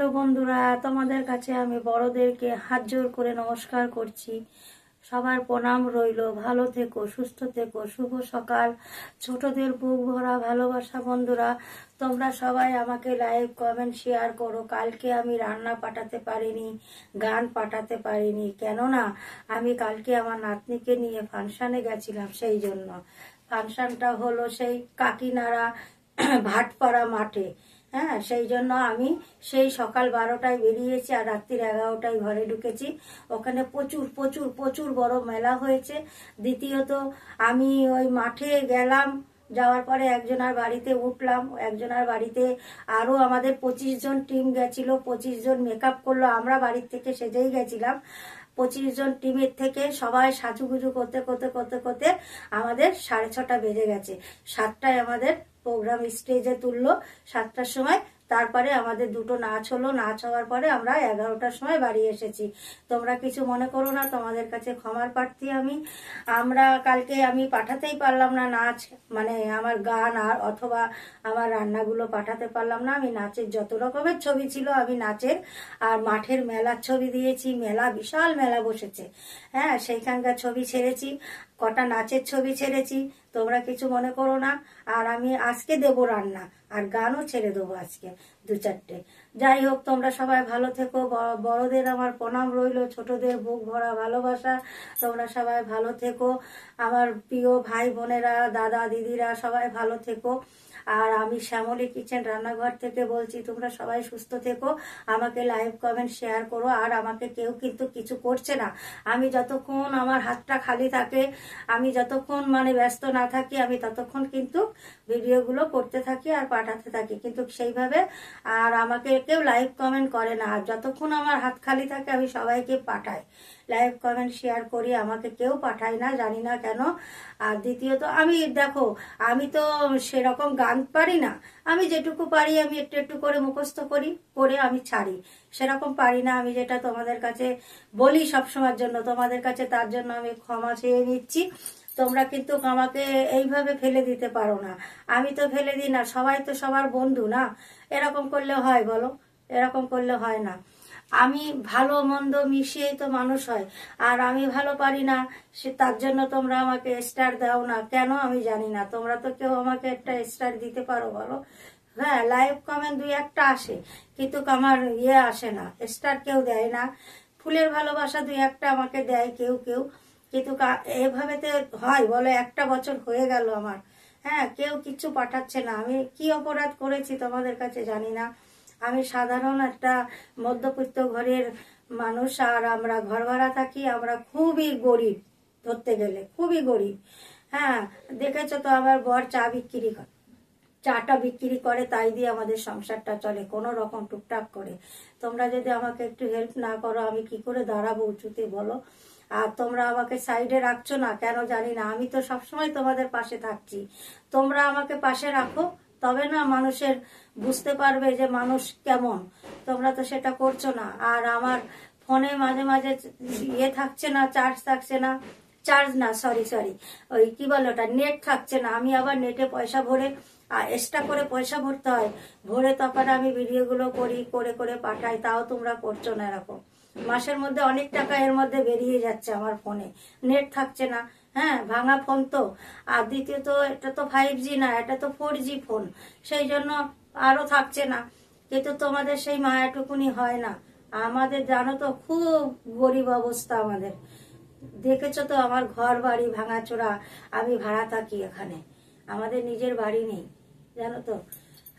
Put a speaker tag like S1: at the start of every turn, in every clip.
S1: Hello বন্ধুরা, তোমাদের কাছে আমি বড়দেরকে হাত জোর করে নমস্কার করছি। সবার প্রণাম রইল। ভালো থেকো, সুস্থ থেকো। শুভ সকাল। ছোটদের বুক ভরা ভালোবাসা। বন্ধুরা, তোমরা সবাই আমাকে লাইক কমেন্ট শেয়ার করো। কালকে আমি রান্না পাঠাতে পারিনি, গান পাঠাতে পারিনি, কেননা আমি কালকে আমার নাতনিকে নিয়ে ফাংশানে গেছিলাম। সেই জন্য ফাংশনটা হলো সেই কাকিনাড়া ভাটপাড়া মাঠে। হ্যাঁ, সেই জন্য আমি সেই সকাল 12টায় বেরিয়েছি আর রাত্রির 11টায় ঘরে ঢুকেছি। ওখানে প্রচুর প্রচুর প্রচুর বড় মেলা হয়েছে। দ্বিতীয়ত আমি ওই মাঠে গেলাম, যাওয়ার পরে একজনের বাড়িতে উঠলাম। একজনের বাড়িতে আরো আমাদের 25 জন টিম গেছিল, 25 জন মেকআপ করলো। আমরা বাড়ির থেকে সেজেই গেছিলাম। 25 জন টিমের থেকে সবাই সাজুগুজু করতে করতে করতে করতে আমাদের 6:30 বেজে গেছে। 7টায় আমাদের প্রোগ্রাম স্টেজে তুললো, 7টার সময়। তারপরে আমাদের দুটো নাচ হলো। নাচ হওয়ার পরে আমরা 11টার সময় বাড়ি এসেছি। তোমরা কিছু মনে করো না, তোমাদের কাছে ক্ষমার প্রার্থী আমি। কালকে আমি পাঠাতেই পারলাম না নাচ, মানে আমার গান আর অথবা আমার রান্নাগুলো পাঠাতে পারলাম না। আমি নাচের যত রকমের ছবি ছিল আমি নাচের আর মাঠের মেলার ছবি দিয়েছি। মেলা, বিশাল মেলা বসেছে। হ্যাঁ, সেইখানকার ছবি ছেড়েছি, কটা নাচের ছবি ছেড়েছি। তোমরা কিছু মনে করো না। আর আমি আজকে দেবো রান্না আর গানও ছেড়ে দেবো আজকে 2-4টে। যাই হোক, তোমরা সবাই ভালো থেকো। বড়দের আমার প্রণাম রইল, ছোটদের বুক ভরা ভালোবাসা। তোমরা সবাই ভালো থেকো। আমার প্রিয় ভাই বোনেরা, দাদা দিদিরা সবাই ভালো থেকো। আর আমি শ্যামলী কিচেন রান্নাঘর থেকে বলছি, তোমরা সবাই সুস্থ থেকো। আমাকে লাইক কমেন্ট শেয়ার করো। আর আমাকে কেউ কিন্তু কিছু করছে না। আমি যতক্ষণ আমার হাতটা খালি থাকে, আমি যতক্ষণ ব্যস্ত না থাকি, আমি ততক্ষণ কিন্তু ভিডিওগুলো করতে থাকি আর পাঠাতে থাকি, কিন্তু সেইভাবে আর আমাকে কেউ লাইক কমেন্ট করে না। আর যতক্ষণ আমার হাত খালি থাকে আমি সবাইকে পাঠাই, লাইক কমেন্ট শেয়ার করি, আমাকে কেউ পাঠায় না, জানি না কেন। আর দ্বিতীয়ত আমি দেখো, আমি তো সেরকম গান পারি না। আমি যেটুকু পারি আমি একটু একটু করে মুখস্থ করি, করে আমি ছাড়ি। সেরকম পারি না। আমি যেটা তোমাদের কাছে বলি সবসময়ের জন্য, তোমাদের কাছে তার জন্য আমি ক্ষমা চেয়ে নিচ্ছি। তোমরা কিন্তু আমাকে এইভাবে ফেলে দিতে পারো না। আমি তো ফেলে দিই না, সবাই তো সবার বন্ধু না। এরকম করলে হয় বলো? এরকম করলে হয় না। আমি ভালো মন্দ মিশিয়েই তো মানুষ হয়। আর আমি ভালো পারি না, সে তার জন্য তোমরা আমাকে স্টার দাও না কেন আমি জানি না। তোমরা তো কেউ আমাকে একটা স্টার দিতে পারো বলো? হ্যাঁ, লাইভ কমেন্ট 2-1টা আসে, কিন্তু আমার আসে না, স্টার কেউ দেয় না। ফুলের ভালোবাসা 2-1টা আমাকে দেয় কেউ কেউ, কিন্তু এভাবে তো হয় বলো? একটা বছর হয়ে গেল আমার, হ্যাঁ, কেউ কিছু পাঠাচ্ছে না। আমি কি অপরাধ করেছি তোমাদের কাছে জানি না। আমি সাধারণ একটা মধ্যবিত্ত ঘরের মানুষ, আর আমরা ঘর ভাড়া থাকি। আমরা খুবই গরিব, ধরতে গেলে খুবই গরিব। হ্যাঁ, দেখেছো তো, আমার বর চাটা বিক্রি করে, তাই দিয়ে আমাদের সংসারটা চলে কোনো রকম টুকটাক করে। তোমরা যদি আমাকে একটু হেল্প না করো, আমি কি করে দাঁড়াবো উঁচুতে বলো? আর তোমরা আমাকে সাইডে রাখছো না কেন জানি না। আমি তো সবসময় তোমাদের পাশে থাকছি, তোমরা আমাকে পাশে রাখো, তবে না মানুষের বুঝতে পারবে যে মানুষ কেমন। তোমরা তো সেটা করছো না। আর আমার ফোনে মাঝে মাঝে থাকছে না, চার্জ থাকছে না, চার্জ না, সরি, ওই কি বলে ওটা, নেট থাকছে না। আমি আবার নেটে পয়সা ভরে, আর এক্সট্রা করে পয়সা ভরতে হয়, ভরে তখন আমি ভিডিওগুলো করি, করে করে পাঠাই। তাও তোমরা করছো না এরকম। মাসের মধ্যে অনেক টাকা এর মধ্যে বেরিয়ে যাচ্ছে আমার ফোনে, নেট থাকছে না। হ্যাঁ, ভাঙা ফোন তো। আর দ্বিতীয়ত এটা তো 5G না, এটা তো 4G ফোন, সেই জন্য আরো থাকছে না। কিন্তু তোমাদের সেই মায়াটুকুনি হয় না। আমাদের জানো তো, খুব গরিব অবস্থা আমাদের। দেখেছো তো আমার ঘর বাড়ি ভাঙাচোরা, আমি ভাড়া থাকি এখানে, আমাদের নিজের বাড়ি নেই, জানো তো।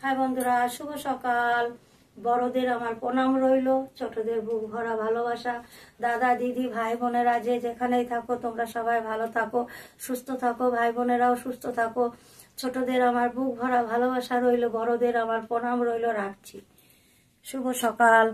S1: হ্যাঁ বন্ধুরা, শুভ সকাল। বড়দের আমার প্রণাম রইল, ছোটদের বুক ভরা ভালোবাসা। দাদা দিদি ভাই বোনেরা যে যেখানেই থাকো, তোমরা সবাই ভালো থাকো, সুস্থ থাকো। ভাই বোনেরাও সুস্থ থাকো। ছোটদের আমার বুক ভরা ভালোবাসা রইল, বড়দের আমার প্রণাম রইল। রাখছি। শুভ সকাল।